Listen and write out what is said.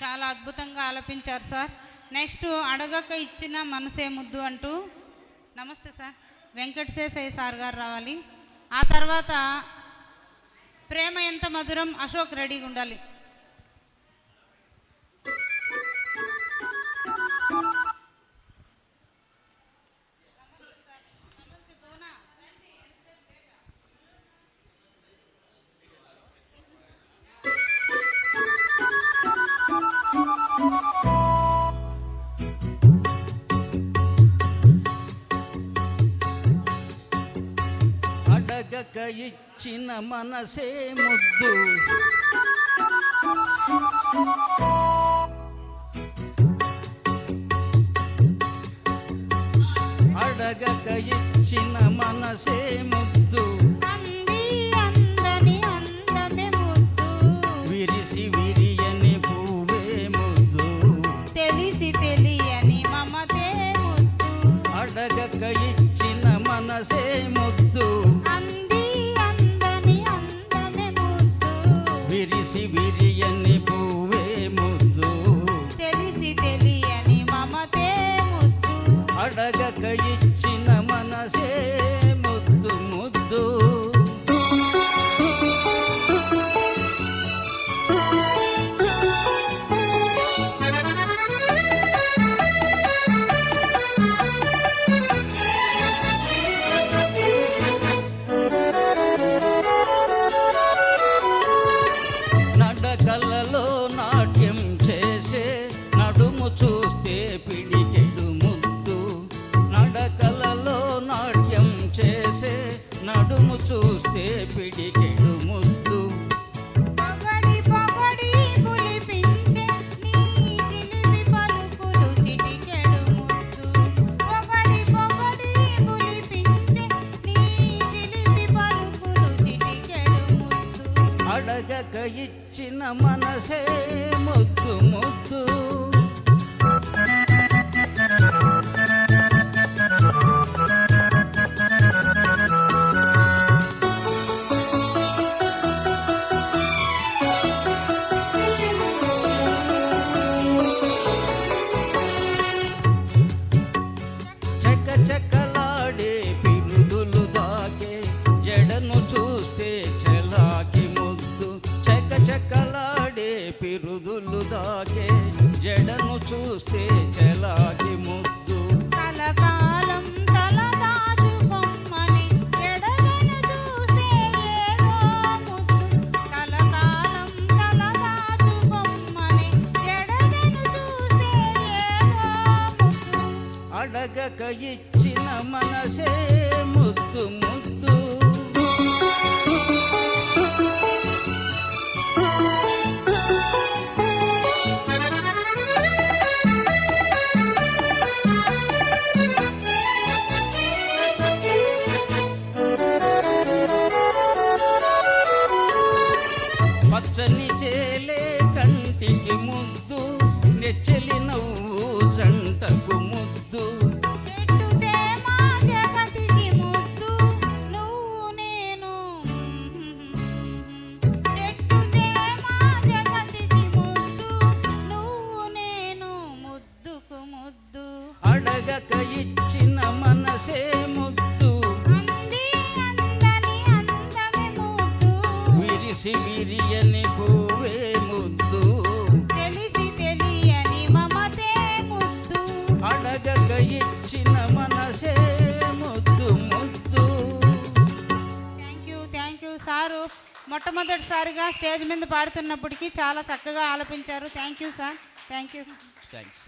చాలా అద్భుతంగా ఆలపించారు sir. Next అడగక ఇచ్చిన మనసే ముద్దు అంటూ నమస్తే సార్ వెంకటశేషయ్య సార్ గారు రావాలి. ఆ తర్వాత ప్రేమ ఎంత మధురం అశోక్ రెడీగా ఉండాలి. అడగక ఇచ్చిన మనసే ముద్దు అడగక ఇచ్చిన మనసే ముద్దు అంది అందని అందమే ముద్దు విరిసి విరియని పువ్వే ముద్దు తెలిసి తెలియని మమతే ముద్దు అడగక ఇచ్చిన మనసే ముద్దు అంది అందని అందమే ముద్దు విరిసి విరియని పువ్వే ముద్దు తెలిసి తెలియని మమతే ముద్దు అడగక ఇచ్చిన మనసే ముద్దు ముద్దు నడకలలో నాట్యం చేసే నడుము చూస్తే పిడికెడు ముద్దు నడకలలో నాట్యం చేసే నడుము చూస్తే పిడికెడు ముద్దు పొగడి పొగడి పులిపించే నీ చిలిపి పలుకులు చిటికెడు ముద్దు పొగడి పొగడి పులిపించే నీ చిలిపి పలుకులు చిటికెడు ముద్దు అడగక ఇచ్చిన మనసే ముద్దు ముద్దు చకచకలాడే పిరుదులు దాకే జడను చూస్తే చలాకి ముద్దు చకచకలాడే పిరుదులు దాకే జడను చూస్తే చలాకి ముద్దు కలకాలం తల దాచుకొమ్మని ఎడదను చూస్తే ఏదో ముద్దు కలకాలం తల దాచుకొమ్మని ఎడదను చూస్తే ఏదో ముద్దు అడగక ఇచ్చిన మనసే ముద్దు ముద్దు పచ్చని చేలే కంటికి ముద్దు నెచ్చలి నవ్వు జంటకు ముద్దు చెట్టు చేమ జగతికి ముద్దు నువ్వు నేను చెట్టు చేమ జగతికి ముద్దు నువ్వు నేను ముద్దుకు ముద్దు అడగక ఇచ్చిన మనసే ముద్దు అంది అందని అందమే ముద్దు విరిసి విరియని పువ్వే ముద్దు తెలిసి తెలియని మమతే ముద్దు అడగక ఇచ్చిన మనసే ముద్దు ముద్దు థ్యాంక్ యూ సారు మొట్టమొదటిసారిగా స్టేజ్ మీద పాడుతున్నప్పటికీ చాలా చక్కగా ఆలపించారు. Thank you sir. Thank you. Thanks